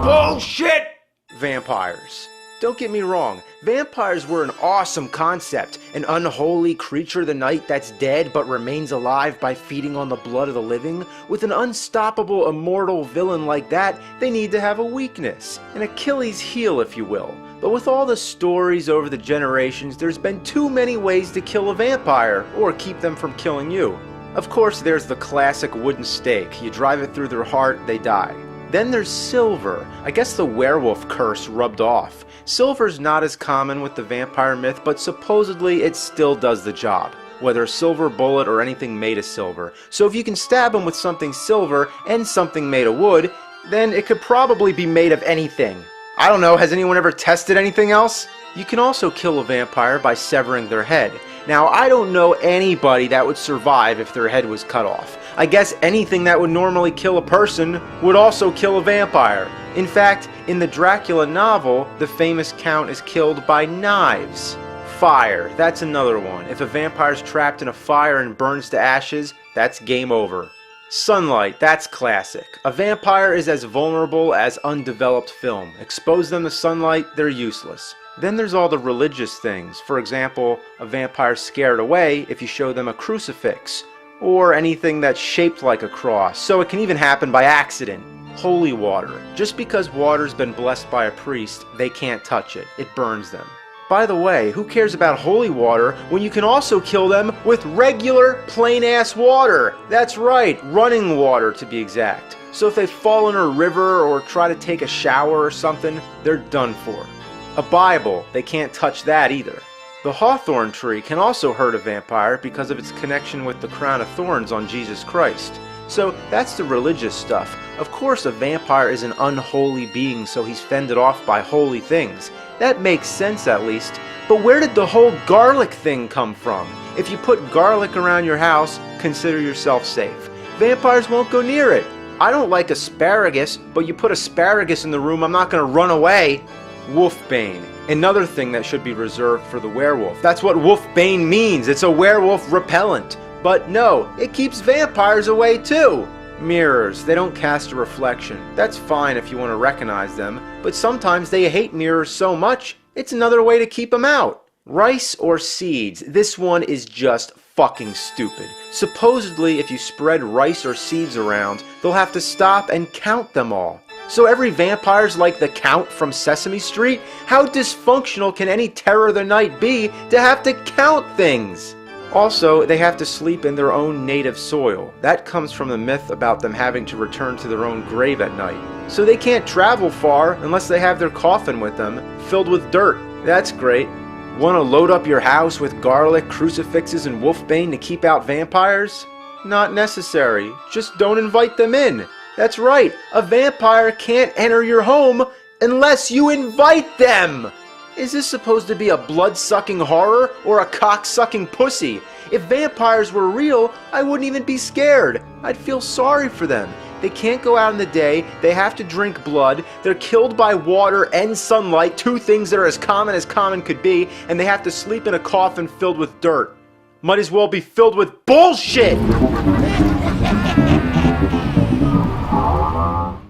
Bullshit! Vampires. Don't get me wrong, vampires were an awesome concept, an unholy creature of the night that's dead but remains alive by feeding on the blood of the living. With an unstoppable immortal villain like that, they need to have a weakness, an Achilles heel if you will. But with all the stories over the generations, there's been too many ways to kill a vampire, or keep them from killing you. Of course there's the classic wooden stake, you drive it through their heart, they die. Then there's silver. I guess the werewolf curse rubbed off. Silver's not as common with the vampire myth, but supposedly it still does the job. Whether a silver bullet or anything made of silver. So if you can stab them with something silver and something made of wood, then it could probably be made of anything. I don't know, has anyone ever tested anything else? You can also kill a vampire by severing their head. Now, I don't know anybody that would survive if their head was cut off. I guess anything that would normally kill a person would also kill a vampire. In fact, in the Dracula novel, the famous Count is killed by knives. Fire, that's another one. If a vampire's trapped in a fire and burns to ashes, that's game over. Sunlight, that's classic. A vampire is as vulnerable as undeveloped film. Expose them to sunlight, they're useless. Then there's all the religious things. For example, a vampire's scared away if you show them a crucifix, or anything that's shaped like a cross, so it can even happen by accident. Holy water. Just because water's been blessed by a priest, they can't touch it. It burns them. By the way, who cares about holy water when you can also kill them with regular, plain-ass water? That's right, running water to be exact. So if they fall in a river or try to take a shower or something, they're done for. A Bible, they can't touch that either. The hawthorn tree can also hurt a vampire because of its connection with the crown of thorns on Jesus Christ. So that's the religious stuff. Of course a vampire is an unholy being, so he's fended off by holy things. That makes sense at least. But where did the whole garlic thing come from? If you put garlic around your house, consider yourself safe. Vampires won't go near it. I don't like asparagus, but you put asparagus in the room, I'm not going to run away. Wolfbane. Another thing that should be reserved for the werewolf. That's what wolfbane means. It's a werewolf repellent. But no, it keeps vampires away too. Mirrors, they don't cast a reflection. That's fine if you want to recognize them, but sometimes they hate mirrors so much, it's another way to keep them out. Rice or seeds, this one is just fucking stupid. Supposedly, if you spread rice or seeds around, they'll have to stop and count them all. So every vampire's like the Count from Sesame Street? How dysfunctional can any terror of the night be to have to count things? Also, they have to sleep in their own native soil. That comes from the myth about them having to return to their own grave at night. So they can't travel far unless they have their coffin with them, filled with dirt. That's great. Want to load up your house with garlic, crucifixes, and wolfbane to keep out vampires? Not necessary. Just don't invite them in. That's right, a vampire can't enter your home unless you invite them! Is this supposed to be a blood-sucking horror or a cock-sucking pussy? If vampires were real, I wouldn't even be scared. I'd feel sorry for them. They can't go out in the day, they have to drink blood, they're killed by water and sunlight, two things that are as common could be, and they have to sleep in a coffin filled with dirt. Might as well be filled with bullshit!